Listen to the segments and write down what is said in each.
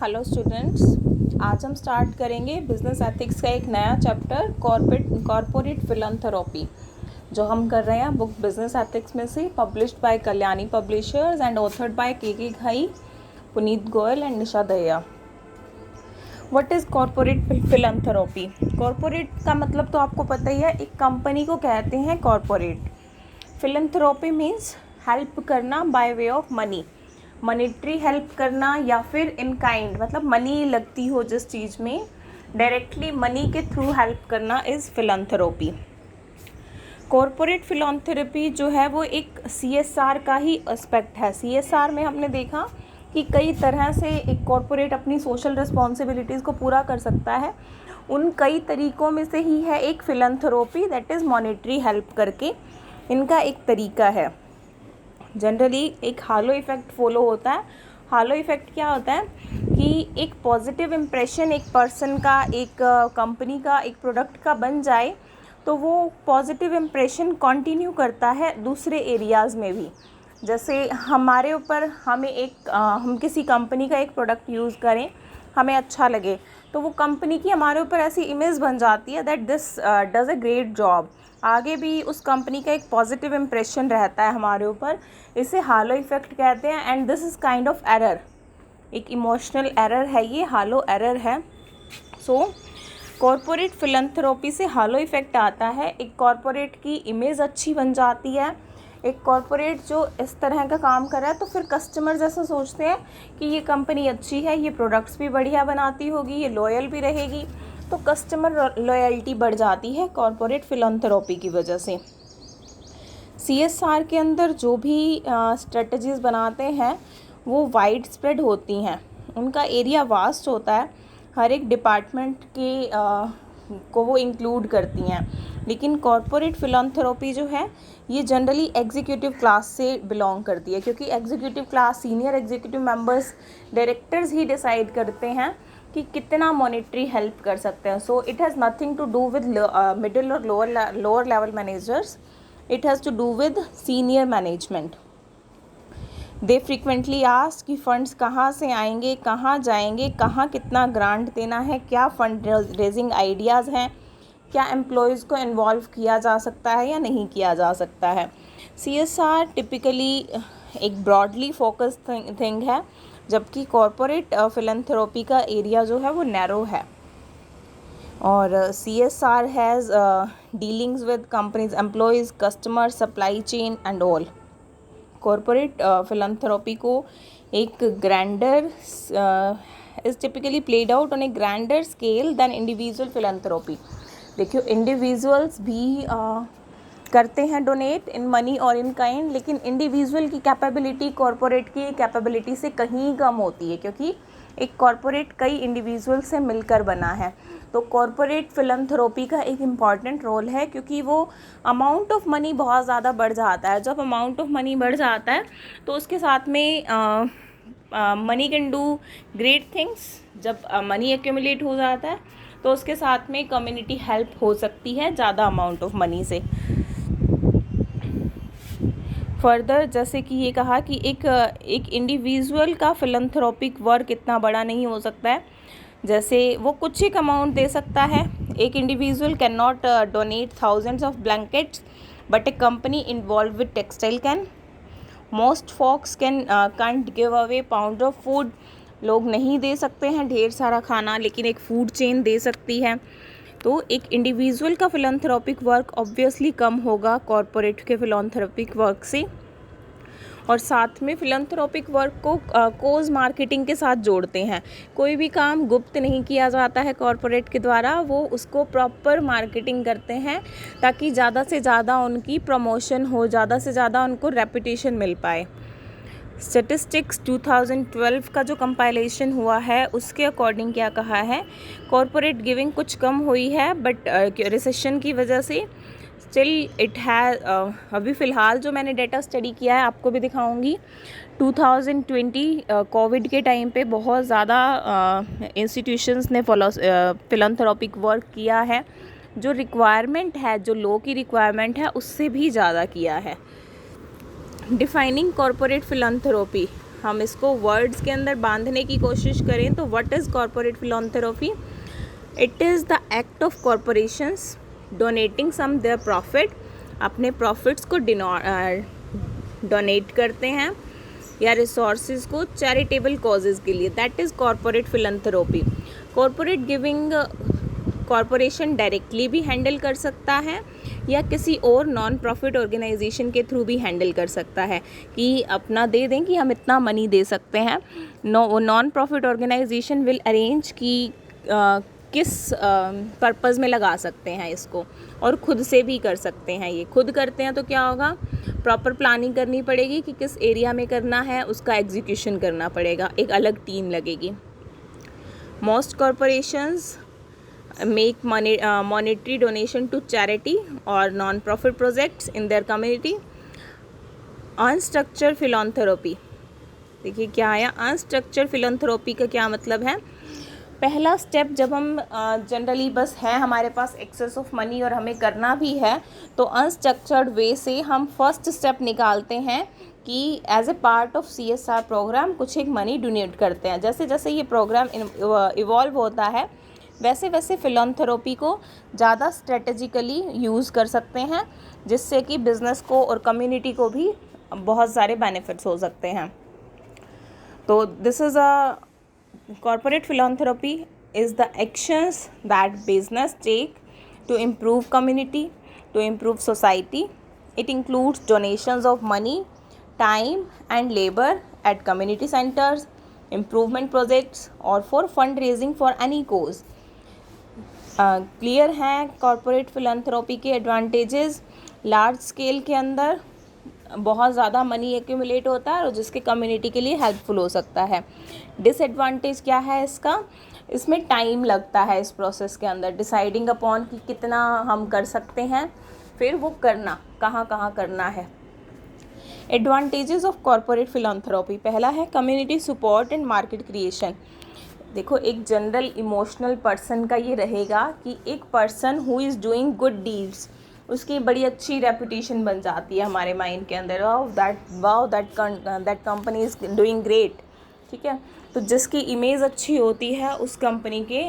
Hello students, आज हम start करेंगे बिजनेस एथिक्स का एक नया चैप्टर कॉर्पोरेट फिलैंथ्रोपी जो हम कर रहे हैं बुक बिजनेस एथिक्स में से, published by Kalyani publishers and authored bye के घाई, Puneet Goyal and Nisha Dahiya. What is corporate philanthropy? Corporate का मतलब तो आपको पता ही है, एक कंपनी को कहते हैं कॉर्पोरेट। फिलैंथ्रोपी मीन्स हेल्प करना by way of money, monetary help करना या फिर इन काइंड, मतलब मनी लगती हो जिस चीज़ में, डायरेक्टली मनी के थ्रू हेल्प करना इज़ फिलैंथ्रोपी। कॉर्पोरेट फिलैंथ्रोपी जो है वो एक CSR का ही एस्पेक्ट है। CSR में हमने देखा कि कई तरह से एक कॉर्पोरेट अपनी सोशल रिस्पॉन्सिबिलिटीज़ को पूरा कर सकता है। उन कई तरीक़ों में से ही है एक philanthropy, that is monetary help करके इनका एक तरीका है। जनरली एक हालो इफ़ेक्ट फॉलो होता है। हालो इफ़ेक्ट क्या होता है कि एक पॉजिटिव इम्प्रेशन एक पर्सन का, एक कंपनी का, एक प्रोडक्ट का बन जाए तो वो पॉजिटिव इम्प्रेशन कंटिन्यू करता है दूसरे एरियाज़ में भी। जैसे हमारे ऊपर हम किसी कंपनी का एक प्रोडक्ट यूज़ करें, हमें अच्छा लगे, तो वो कंपनी की हमारे ऊपर ऐसी इमेज बन जाती है that this does a great job. आगे भी उस कंपनी का एक पॉजिटिव इम्प्रेशन रहता है हमारे ऊपर। इसे हालो इफ़ेक्ट कहते हैं and this is kind of error, एक इमोशनल एरर है, ये हालो एरर है। सो कॉर्पोरेट फिलैंथ्रोपी से हालो इफ़ेक्ट आता है, एक कॉर्पोरेट की इमेज अच्छी बन जाती है। एक कॉर्पोरेट जो इस तरह का काम कर रहा है तो फिर कस्टमर जैसा सोचते हैं कि ये कंपनी अच्छी है, ये प्रोडक्ट्स भी बढ़िया बनाती होगी, ये लॉयल भी रहेगी, तो कस्टमर लॉयल्टी बढ़ जाती है कॉर्पोरेट फिलैंथ्रोपी की वजह से। CSR के अंदर जो भी स्ट्रेटजीज़ बनाते हैं वो वाइड स्प्रेड होती हैं, उनका एरिया वास्ट होता है, हर एक डिपार्टमेंट के को वो इंक्लूड करती हैं। लेकिन कॉर्पोरेट फिलैंथ्रोपी जो है ये जनरली एग्जीक्यूटिव क्लास से बिलोंग करती है, क्योंकि executive class, senior executive members, directors ही डिसाइड करते हैं कि कितना मॉनेटरी हेल्प कर सकते हैं। So it has nothing to do with middle और lower level managers, it has to do with senior management. They frequently ask कि फंड्स कहाँ से आएंगे, कहाँ जाएंगे, कहाँ कितना ग्रांट देना है, क्या फंड रेजिंग आइडियाज़ हैं, क्या एम्प्लॉयज़ को इन्वॉल्व किया जा सकता है या नहीं किया जा सकता है। CSR टिपिकली एक ब्रॉडली फोकस थिंग है, जबकि कॉर्पोरेट फिलैंथ्रोपी का एरिया जो है वो नैरो है। और CSR has dealings with companies, employees, customer, supply chain and all. Corporate philanthropy को एक grander is typically played out on a grander scale than individual philanthropy. देखियो, इंडिविजुअल्स भी करते हैं डोनेट इन मनी और इन काइंड, लेकिन individual की capability corporate की कैपेबिलिटी से कहीं कम होती है, क्योंकि एक कॉर्पोरेट कई इंडिविजुअल से मिलकर बना है। तो कॉर्पोरेट फिलैंथ्रोपी का एक इम्पॉर्टेंट रोल है, क्योंकि वो अमाउंट ऑफ मनी बहुत ज़्यादा बढ़ जाता है। जब अमाउंट ऑफ मनी बढ़ जाता है तो उसके साथ में money can do great things. जब मनी एक्यूमुलेट हो जाता है तो उसके साथ में कम्युनिटी हेल्प हो सकती है ज़्यादा अमाउंट ऑफ मनी से। फर्दर, जैसे कि ये कहा कि एक इंडिविजुअल का फिलैंथ्रोपिक वर्क इतना बड़ा नहीं हो सकता है, जैसे वो कुछ एक अमाउंट दे सकता है। एक individual can not donate thousands of blankets, but a company involve with textile can. Most folks can't give away pound of food. लोग नहीं दे सकते हैं ढेर सारा खाना, लेकिन एक फूड चेन दे सकती है। तो एक इंडिविजुअल का फिलैंथ्रोपिक वर्क ऑब्वियसली कम होगा कॉर्पोरेट के फिलैंथ्रोपिक वर्क से। और साथ में फिलैंथ्रोपिक वर्क को कोज मार्केटिंग के साथ जोड़ते हैं। कोई भी काम गुप्त नहीं किया जाता है कॉर्पोरेट के द्वारा, वो उसको प्रॉपर मार्केटिंग करते हैं ताकि ज़्यादा से ज़्यादा उनकी प्रमोशन हो, ज़्यादा से ज़्यादा उनको रेपुटेशन मिल पाए। स्टैटिस्टिक्स 2012 का जो कंपाइलेशन हुआ है उसके अकॉर्डिंग क्या कहा है, कॉर्पोरेट गिविंग कुछ कम हुई है, बट रिसेशन की वजह से स्टिल इट हैज़, अभी फ़िलहाल जो मैंने डेटा स्टडी किया है आपको भी दिखाऊंगी, 2020 कोविड के टाइम पे बहुत ज़्यादा इंस्टीट्यूशंस ने फिलैंथ्रोपिक वर्क किया है। जो रिक्वायरमेंट है, जो लॉ की रिक्वायरमेंट है, उससे भी ज़्यादा किया है। डिफाइनिंग कॉर्पोरेट फिलैंथ्रोपी, हम इसको वर्ड्स के अंदर बांधने की कोशिश करें तो what is corporate philanthropy? It is the act of corporations donating some their profit, अपने प्रॉफिट्स को डोनेट करते हैं या रिसोर्सेज को चैरिटेबल कॉजेज़ के लिए, that is corporate philanthropy. Corporate giving corporation directly भी हैंडल कर सकता है या किसी और नॉन प्रॉफिट ऑर्गेनाइजेशन के थ्रू भी हैंडल कर सकता है कि अपना दे दें कि हम इतना मनी दे सकते हैं। Non profit organisation will arrange कि किस पर्पज़ में लगा सकते हैं इसको, और ख़ुद से भी कर सकते हैं। ये खुद करते हैं तो क्या होगा, प्रॉपर प्लानिंग करनी पड़ेगी कि किस एरिया में करना है, उसका एग्जीक्यूशन करना पड़ेगा, एक अलग टीम लगेगी। Most corporations make monetary donation to charity or non-profit projects in their community. Unstructured philanthropy, देखिए क्या आया, अनस्ट्रक्चर्ड फिलैंथ्रोपी का क्या मतलब है? पहला स्टेप जब हम जनरली बस है हमारे पास एक्सेस ऑफ मनी और हमें करना भी है, तो अनस्ट्रक्चर्ड वे से हम फर्स्ट स्टेप निकालते हैं कि as a part of CSR programme कुछ एक मनी डोनेट करते हैं। जैसे जैसे ये प्रोग्राम इवॉल्व होता है वैसे वैसे फिलैंथ्रोपी को ज़्यादा स्ट्रेटजिकली यूज़ कर सकते हैं, जिससे कि बिज़नेस को और कम्युनिटी को भी बहुत सारे बेनिफिट्स हो सकते हैं। तो this is a corporate philanthropy is the actions that business take to improve community, to improve society. It includes donations of money, time and labor at community centers, improvement projects or for fundraising for any cause. Clear हैं corporate philanthropy के advantages? Large scale के अंदर बहुत ज़्यादा money accumulate होता है और जिसके कम्युनिटी के लिए हेल्पफुल हो सकता है। डिसएडवांटेज क्या है इसका? इसमें टाइम लगता है इस प्रोसेस के अंदर, डिसाइडिंग अपॉन कि कितना हम कर सकते हैं, फिर वो करना कहाँ कहाँ करना है। एडवांटेजेस ऑफ कॉरपोरेट फिलैंथ्रोपी, पहला है community support and market creation. देखो एक जनरल इमोशनल पर्सन का ये रहेगा कि एक person who is doing good deeds, उसकी बड़ी अच्छी रेपुटेशन बन जाती है हमारे माइंड के अंदर, wow that company is doing great, ठीक है। तो जिसकी इमेज अच्छी होती है उस कंपनी के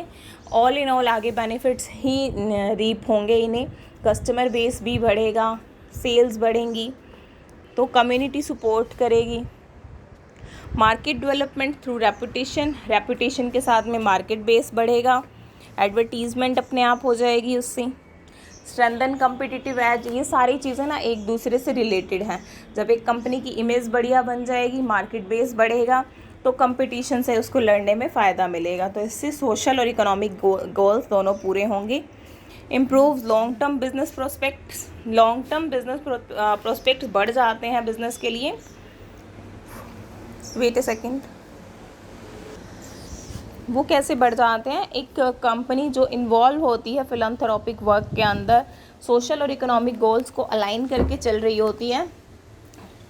ऑल इन ऑल आगे बेनिफिट्स ही रीप होंगे इन्हें, कस्टमर बेस भी बढ़ेगा, सेल्स बढ़ेंगी, तो कम्युनिटी सपोर्ट करेगी। मार्केट डेवलपमेंट थ्रू रेपुटेशन के साथ में मार्केट बेस बढ़ेगा, एडवर्टीज़मेंट अपने आप हो जाएगी उससे। स्ट्रेंथन कम्पिटिटिव एज, ये सारी चीज़ें ना एक दूसरे से रिलेटेड हैं। जब एक कंपनी की इमेज बढ़िया बन जाएगी, मार्केट बेस बढ़ेगा, तो कंपटीशन से उसको लड़ने में फ़ायदा मिलेगा। तो इससे सोशल और इकोनॉमिक गोल्स दोनों पूरे होंगे। Improve long term business prospects, long term business prospects बढ़ जाते हैं बिजनेस के लिए। वेट ए सेकेंड, वो कैसे बढ़ जाते हैं? एक कंपनी जो इन्वॉल्व होती है फिलैंथ्रोपिक वर्क के अंदर, सोशल और इकोनॉमिक गोल्स को अलाइन करके चल रही होती है,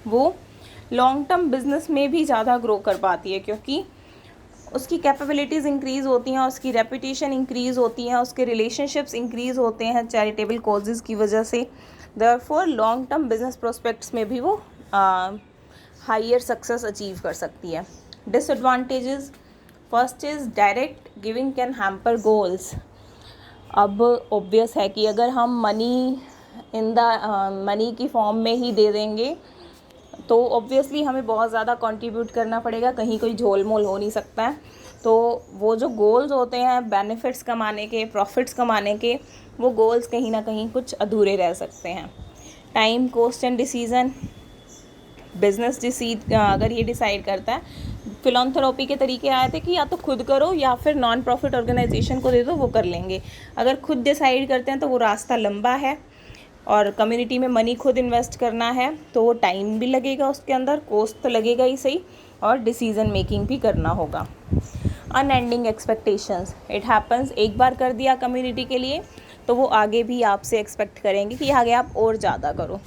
वो लॉन्ग टर्म बिजनेस में भी ज़्यादा ग्रो कर पाती है, क्योंकि उसकी कैपेबिलिटीज़ इंक्रीज़ होती हैं, उसकी रेपुटेशन इंक्रीज़ होती हैं, उसके रिलेशनशिप्स इंक्रीज़ होते हैं चैरिटेबल कॉजेज़ की वजह से। Therefore long term business prospects में भी वो हायर सक्सेस अचीव कर सकती है। Disadvantages, first is direct giving can hamper goals. अब ऑब्वियस है कि अगर हम मनी की फॉर्म में ही दे देंगे तो ऑब्वियसली हमें बहुत ज़्यादा कंट्रीब्यूट करना पड़ेगा, कहीं कोई झोल मोल हो नहीं सकता है। तो वो जो गोल्स होते हैं बेनिफिट्स कमाने के, प्रॉफिट्स कमाने के, वो गोल्स कहीं ना कहीं कुछ अधूरे रह सकते हैं। Time, cost and decision, business अगर ये डिसाइड करता है, फिलैंथ्रोपी के तरीके आए थे कि या तो खुद करो या फिर नॉन प्रॉफिट ऑर्गेनाइजेशन को दे दो, वो कर लेंगे। अगर खुद डिसाइड करते हैं तो वो रास्ता लंबा है और कम्युनिटी में मनी खुद इन्वेस्ट करना है तो वो टाइम भी लगेगा, उसके अंदर कॉस्ट तो लगेगा ही सही, और डिसीज़न मेकिंग भी करना होगा। अनएंडिंग एक्सपेक्टेशंस, इट हैपन्स, एक बार कर दिया कम्युनिटी के लिए तो वो आगे भी आपसे एक्सपेक्ट करेंगे कि आगे आप और ज़्यादा करो।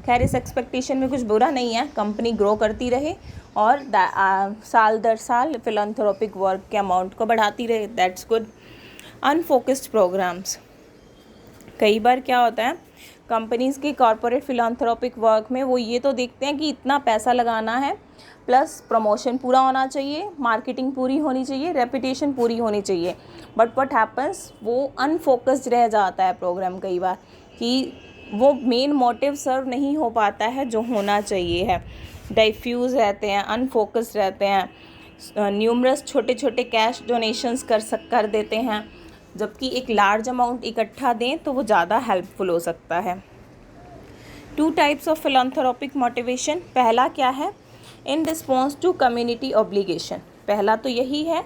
खैर इस एक्सपेक्टेशन में कुछ बुरा नहीं है, कंपनी ग्रो करती रहे और साल दर साल फिलैंथ्रोपिक वर्क के अमाउंट को बढ़ाती रहे, दैट्स गुड। अनफोकस्ड प्रोग्राम्स, कई बार क्या होता है कंपनीज़ के कॉरपोरेट फिलांथ्रोपिक वर्क में वो ये तो देखते हैं कि इतना पैसा लगाना है, प्लस प्रमोशन पूरा होना चाहिए, मार्केटिंग पूरी होनी चाहिए, रेपुटेशन पूरी होनी चाहिए। बट व्हाट हैपन्स, वो अनफोकस्ड रह जाता है प्रोग्राम कई बार, कि वो मेन मोटिव सर्व नहीं हो पाता है जो होना चाहिए है। डाइफ्यूज़ रहते हैं, अनफोकस्ड रहते हैं, न्यूमरस छोटे छोटे कैश डोनेशंस कर देते हैं, जबकि एक लार्ज अमाउंट इकट्ठा दें तो वो ज़्यादा हेल्पफुल हो सकता है। 2 टाइप्स ऑफ फिलांथ्रोपिक मोटिवेशन। पहला क्या है, in response to community obligation. पहला तो यही है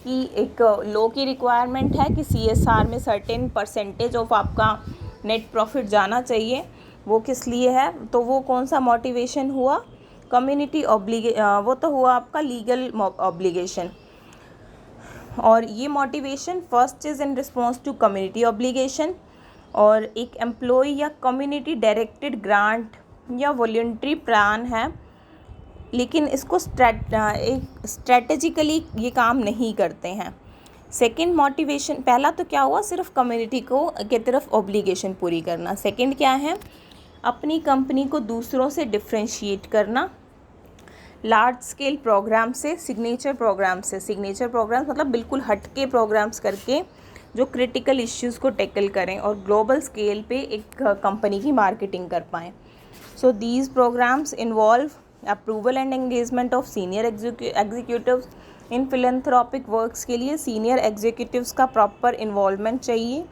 कि एक लॉ की रिक्वायरमेंट है कि CSR में सर्टेन परसेंटेज ऑफ आपका नेट प्रॉफिट जाना चाहिए। वो किस लिए है, तो वो कौन सा मोटिवेशन हुआ, कम्युनिटी वो तो हुआ आपका लीगल ऑब्लिगेशन। और ये motivation first is in response to community obligation, और एक एम्प्लॉय या कम्युनिटी डायरेक्टेड ग्रांट या वॉलंटरी प्लान है, लेकिन इसको स्ट्रेटेजिकली ये काम नहीं करते हैं। सेकंड मोटिवेशन, पहला तो क्या हुआ, सिर्फ कम्युनिटी के तरफ ऑब्लिगेशन पूरी करना। सेकंड क्या है, अपनी कंपनी को दूसरों से डिफ्रेंशिएट करना, लार्ज स्केल प्रोग्राम से, सिग्नेचर प्रोग्राम्स मतलब बिल्कुल हटके प्रोग्राम्स करके जो क्रिटिकल इश्यूज़ को टैकल करें और ग्लोबल स्केल पे एक कंपनी की मार्केटिंग कर पाएँ। So these programmes involve approval and engagement of senior executives. In philanthropic works के लिए सीनियर एग्जीक्यूटिव्स का प्रॉपर इन्वॉल्वमेंट चाहिए।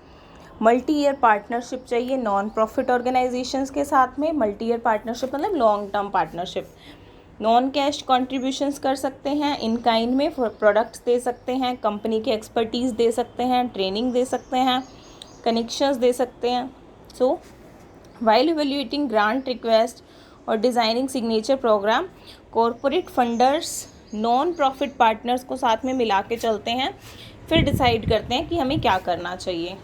मल्टी ईयर पार्टनरशिप चाहिए नॉन प्रॉफिट ऑर्गेनाइजेशंस के साथ में। मल्टी ईयर पार्टनरशिप मतलब long term partnership. Non cash contributions कर सकते हैं, इन काइंड में प्रोडक्ट्स दे सकते हैं, कंपनी के एक्सपर्टीज़ दे सकते हैं, ट्रेनिंग दे सकते हैं, कनेक्शंस दे सकते हैं। So while evaluating grant request और designing signature programme, corporate funders non profit partners को साथ में मिला के चलते हैं, फिर डिसाइड करते हैं कि हमें क्या करना चाहिए।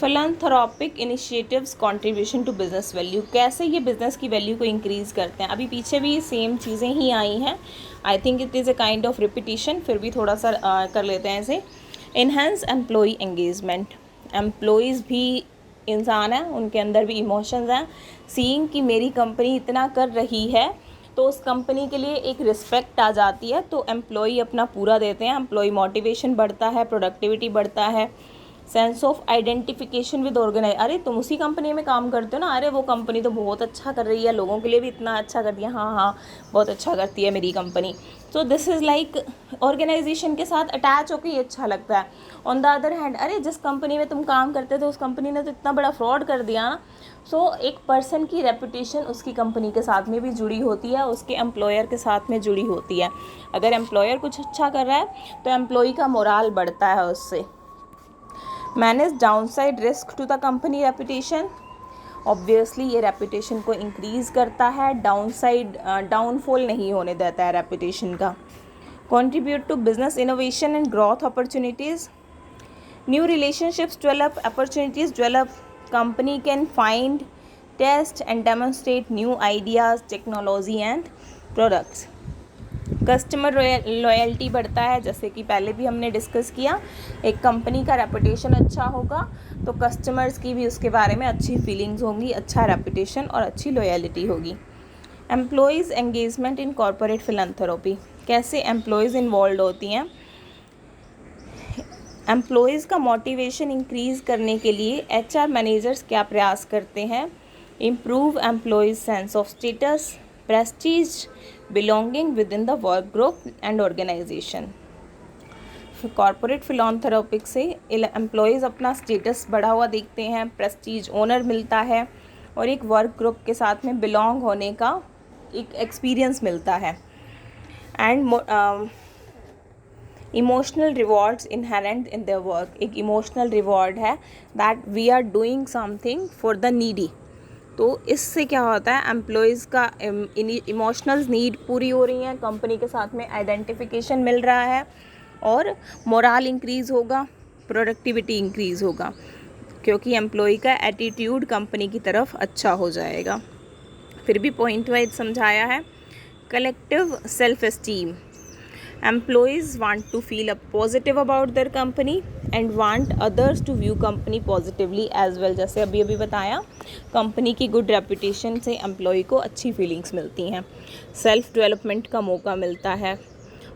Philanthropic initiatives contribution to business value, कैसे ये बिज़नेस की वैल्यू को इंक्रीज़ करते हैं। अभी पीछे भी सेम चीज़ें ही आई हैं, I think it is a kind of repetition, फिर भी थोड़ा सा कर लेते हैं इसे। इन्हेंस एम्प्लॉय एंगेजमेंट, एम्प्लॉयज़ भी इंसान हैं, उनके अंदर भी इमोशंस हैं। सीइंग कि मेरी कंपनी इतना कर रही है तो उस कंपनी के लिए एक रिस्पेक्ट आ जाती है, तो एम्प्लॉय अपना पूरा देते हैं, एम्प्लॉय मोटिवेशन बढ़ता है, प्रोडक्टिविटी बढ़ता है। Sense of identification with organise, अरे तुम उसी कंपनी में काम करते हो ना, अरे वो कंपनी तो बहुत अच्छा कर रही है, लोगों के लिए भी इतना अच्छा कर दिया, हाँ हाँ बहुत अच्छा करती है मेरी company. So this is like organisation के साथ अटैच होकर ये अच्छा लगता है। ऑन द अदर हैंड, अरे जिस कंपनी में तुम काम करते थे उस कंपनी ने तो इतना बड़ा फ्रॉड कर दिया ना। सो एक पर्सन की रेपुटेशन उसकी कंपनी के साथ में भी जुड़ी होती है, उसके एम्प्लॉयर के साथ में जुड़ी होती है। अगर एम्प्लॉयर कुछ अच्छा कर रहा है तो एम्प्लॉय का मोराल बढ़ता है उससे। Manage downside risk to the company reputation, obviously ये रेपुटेशन को इंक्रीज़ करता है, डाउनफॉल नहीं होने देता है रेपुटेशन का। Contribute to business innovation and growth opportunities, new relationships develop, opportunities develop, company can find, test and demonstrate new ideas, technology and products. Customer loyalty बढ़ता है, जैसे कि पहले भी हमने डिस्कस किया, एक कंपनी का रेपुटेशन अच्छा होगा तो कस्टमर्स की भी उसके बारे में अच्छी फीलिंग्स होंगी, अच्छा रेपुटेशन और अच्छी लॉयल्टी होगी। Employees engagement in corporate philanthropy, कैसे एम्प्लॉयज़ इन्वॉल्व होती हैं। एम्प्लॉयज़ का मोटिवेशन इंक्रीज़ करने के लिए HR मैनेजर्स क्या प्रयास करते हैं। Improve employees sense of status, prestige, belonging within the work group and organisation. Corporate philanthropic से एम्प्लॉयज़ अपना स्टेटस बढ़ा हुआ देखते हैं, प्रेस्टीज, ओनर मिलता है और एक वर्क ग्रुप के साथ में बिलोंग होने का एक एक्सपीरियंस मिलता है। And emotional rewards inherent in their work, एक इमोशनल रिवॉर्ड है that we are doing something for the needy. तो इससे क्या होता है, एम्प्लॉयज़ का इमोशनल नीड पूरी हो रही है, कंपनी के साथ में आइडेंटिफिकेशन मिल रहा है और मोराल इंक्रीज़ होगा, प्रोडक्टिविटी इंक्रीज़ होगा, क्योंकि एम्प्लॉय का एटीट्यूड कंपनी की तरफ अच्छा हो जाएगा। फिर भी पॉइंट वाइज समझाया है। Collective self esteem, Employees want to feel positive about their company and want others to view company positively as well. जैसे अभी अभी बताया, कंपनी की गुड रेपुटेशन से एम्प्लॉय को अच्छी फीलिंग्स मिलती हैं, सेल्फ डेवलपमेंट का मौका मिलता है,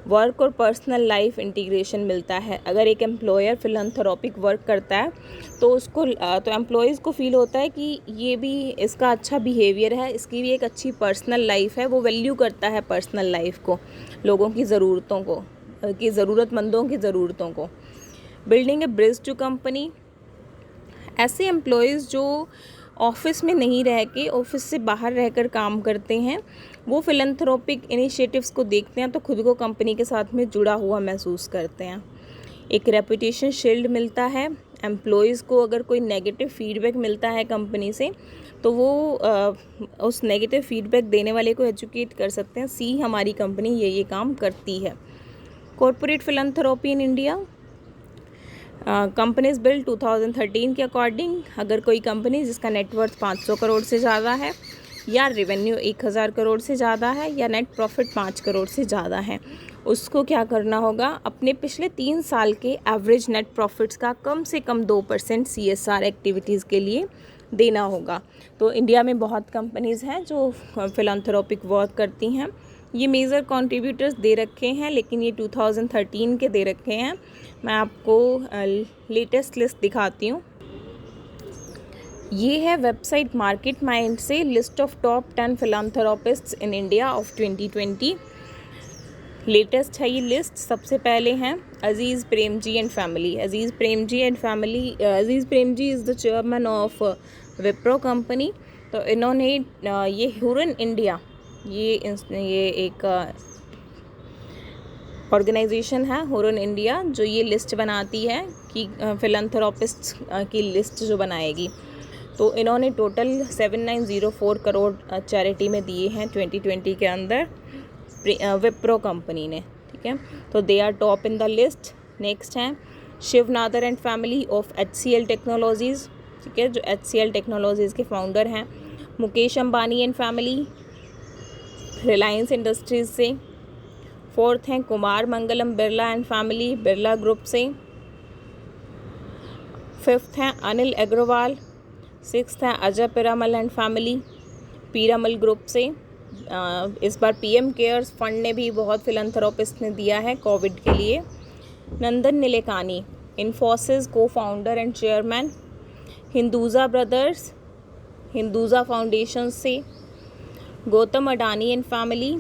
वर्क और पर्सनल लाइफ इंटीग्रेशन मिलता है. अगर एक एम्प्लॉयर फिलैंथ्रोपिक वर्क करता है तो उसको तो एम्प्लॉयज़ को फील होता है कि ये भी इसका अच्छा बिहेवियर है, इसकी भी एक अच्छी पर्सनल लाइफ है, वो वैल्यू करता है पर्सनल लाइफ को, लोगों की ज़रूरतों को, कि ज़रूरतमंदों की ज़रूरतों को. Building a bridge to company. ऐसे एम्प्लॉयज़ जो ऑफिस में नहीं रह के ऑफिस से बाहर रहकर काम करते हैं, वो फिलैंथ्रोपिक इनिशिएटिव्स को देखते हैं तो खुद को कंपनी के साथ में जुड़ा हुआ महसूस करते हैं. एक रेपुटेशन शील्ड मिलता है एम्प्लॉयज़ को. अगर कोई नेगेटिव फीडबैक मिलता है कंपनी से तो वो उस नेगेटिव फीडबैक देने वाले को एजुकेट कर सकते हैं, सी हमारी कंपनी ये काम करती है. Corporate philanthropy in India. Companies bill 2013 के अकॉर्डिंग, अगर कोई कंपनी जिसका नेटवर्थ 500 करोड़ से ज़्यादा है, या रेवेन्यू 1000 करोड़ से ज़्यादा है, या नेट प्रॉफिट 5 करोड़ से ज़्यादा है, उसको क्या करना होगा, अपने पिछले 3 साल के एवरेज नेट प्रॉफिट्स का कम से कम 2% CSR एक्टिविटीज़ के लिए देना होगा. तो इंडिया में बहुत कंपनीज़ हैं जो फिलैंथ्रोपिक वर्क करती हैं. ये मेजर कंट्रीब्यूटर्स दे रखे हैं, लेकिन ये 2013 के दे रखे हैं. मैं आपको लेटेस्ट लिस्ट दिखाती हूँ. ये है वेबसाइट मार्केट माइंड से list of top 10 philanthropists in India of 2020. Latest है ये लिस्ट. सबसे पहले हैं Azim Premji and family. Azim Premji and family, Azim Premji is the chairman of Wipro company. तो इन्होंने ये हुरन इंडिया, ये एक ऑर्गेनाइजेशन है हुरन इंडिया, जो ये लिस्ट बनाती है कि फिलैंथ्रोपिस्ट्स की लिस्ट जो बनाएगी. तो इन्होंने टोटल 7904 करोड़ चैरिटी में दिए हैं 2020 के अंदर विप्रो कंपनी ने. ठीक है, तो they are top in the list. Next हैं Shiv Nadar and family of HCL technologies. ठीक है, जो HCL टेक्नोलॉजीज़ के फाउंडर हैं. Mukesh Ambani and family Reliance industries से. फोर्थ हैं Kumar Mangalam Birla and family Birla group से. फिफ्थ हैं अनिल अग्रवाल. सिक्स्थ हैं Ajay Piramal and family Piramal group से. इस बार PM केयर्स फंड ने भी बहुत फिलैंथ्रोपिस्ट ने दिया है कोविड के लिए. नंदन निलेकानी इन्फोसिस को founder and chairman. Hinduja brothers Hinduja foundation से. Gautam Adani and family,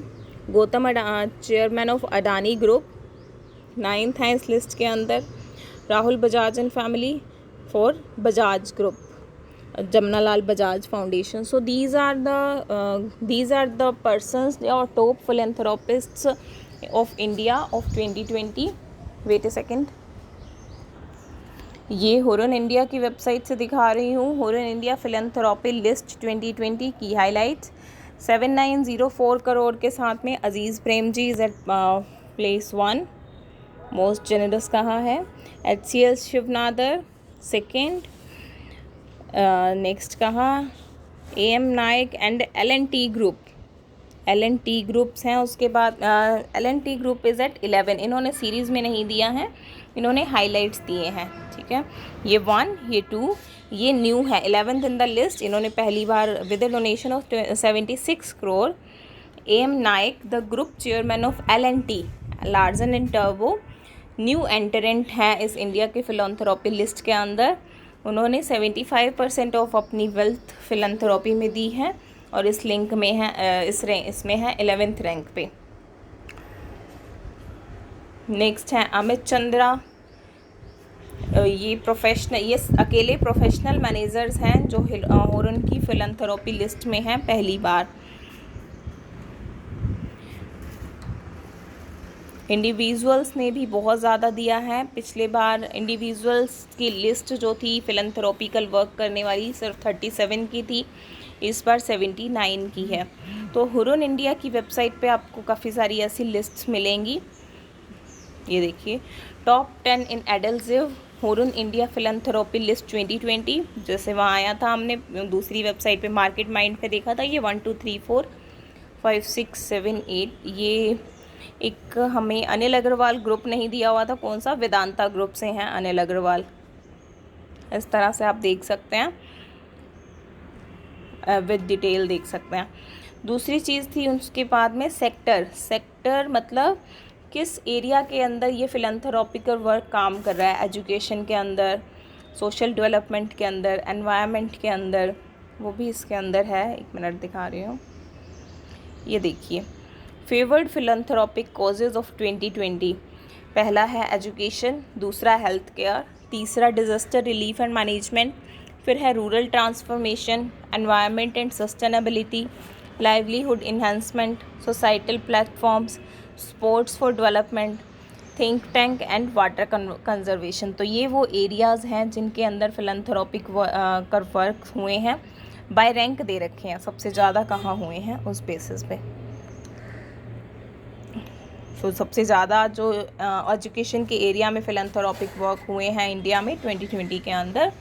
Gautam chairman of Adani group. 9th हैं इस लिस्ट के अंदर Rahul Bajaj and family for Bajaj group, Jamnalal Bajaj foundation. So these are the persons or top philanthropists of India of 2020. Wait a second. ये Huron India की website से दिखा रही हूँ. हुरन इंडिया फिलैंथ्रोपी लिस्ट 2020 की हाईलाइट्स. 7904 करोड़ के साथ में Azim Premji is at place 1. Most generous कहाँ है. HCL Shiv Nadar second. नेक्स्ट कहाँ AM Naik and L&T group. L&T groups हैं. उसके बाद L&T ग्रुप इज़ एट 11. इन्होंने सीरीज़ में नहीं दिया है, इन्होंने हाइलाइट्स दिए हैं. ठीक है, ये 1, ये 2, ये न्यू है 11th इन द लिस्ट. इन्होंने पहली बार with a donation of 76 crore. AM Naik the group chairman of L&T Larsen and टर्बो न्यू एंटरेंट हैं इस इंडिया के फिलैंथ्रोपी लिस्ट के अंदर. उन्होंने 75% ऑफ अपनी वेल्थ फिलैंथ्रोपी में दी है और इस लिंक में है, इसमें है 11th रैंक पे. नेक्स्ट हैं अमित चंद्रा. ये अकेले प्रोफेशनल मैनेजर्स हैं जो हुरन की फिलैंथ्रोपी लिस्ट में हैं पहली बार. इंडिविजुअल्स ने भी बहुत ज़्यादा दिया है. पिछले बार इंडिविजुअल्स की लिस्ट जो थी फिलैंथ्रोपिकल वर्क करने वाली सिर्फ 37 की थी, इस बार 79 की है. तो हुरन इंडिया की वेबसाइट पे आपको काफ़ी सारी ऐसी लिस्ट्स मिलेंगी. ये देखिए, टॉप 10 इन एडल्सिव हुरन इंडिया फिलैंथ्रोपी लिस्ट 2020. जैसे वहाँ आया था, हमने दूसरी वेबसाइट पे मार्केट माइंड पे देखा था, ये 1 2 3 4 5 6 7 8 ये एक हमें अनिल अग्रवाल ग्रुप नहीं दिया हुआ था, कौन सा, वेदांता ग्रुप से हैं अनिल अग्रवाल। इस तरह से आप देख सकते हैं, विद डिटेल देख सकते हैं। दूसरी चीज़ थी उसके बाद में सेक्टर मतलब किस एरिया के अंदर ये फिलैंथरोपिकल वर्क काम कर रहा है, एजुकेशन के अंदर, सोशल डेवलपमेंट के अंदर, एनवायरनमेंट के अंदर, वो भी इसके अंदर है। एक मिनट दिखा रही हूँ, ये देखिए, फेवर्ड फिलैंथरोपिक कॉजेज़ ऑफ 2020। पहला है एजुकेशन, दूसरा हेल्थ केयर, तीसरा डिज़ास्टर रिलीफ एंड मैनेजमेंट, फिर है rural transformation, environment and sustainability, livelihood enhancement, societal platforms, sports for development, think tank and water conservation. तो ये वो एरियाज़ हैं जिनके अंदर फिलैंथरोपिक वर्क हुए हैं। बाय रैंक दे रखे हैं, सबसे ज़्यादा कहाँ हुए हैं उस बेसिस पे। तो सबसे ज़्यादा जो एजुकेशन के एरिया में फिलैंथरोपिक वर्क हुए हैं इंडिया में 2020 के अंदर।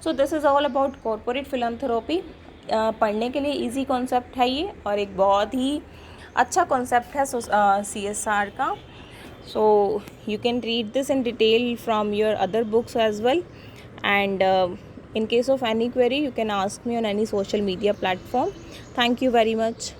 So this is all about corporate philanthropy. पढ़ने के लिए इजी कॉन्सेप्ट है ये, और एक बहुत ही अच्छा कॉन्सेप्ट है CSR का। So you can read this in detail from your other books as well, and in case of any query you can ask me on any social media platform. Thank you very much.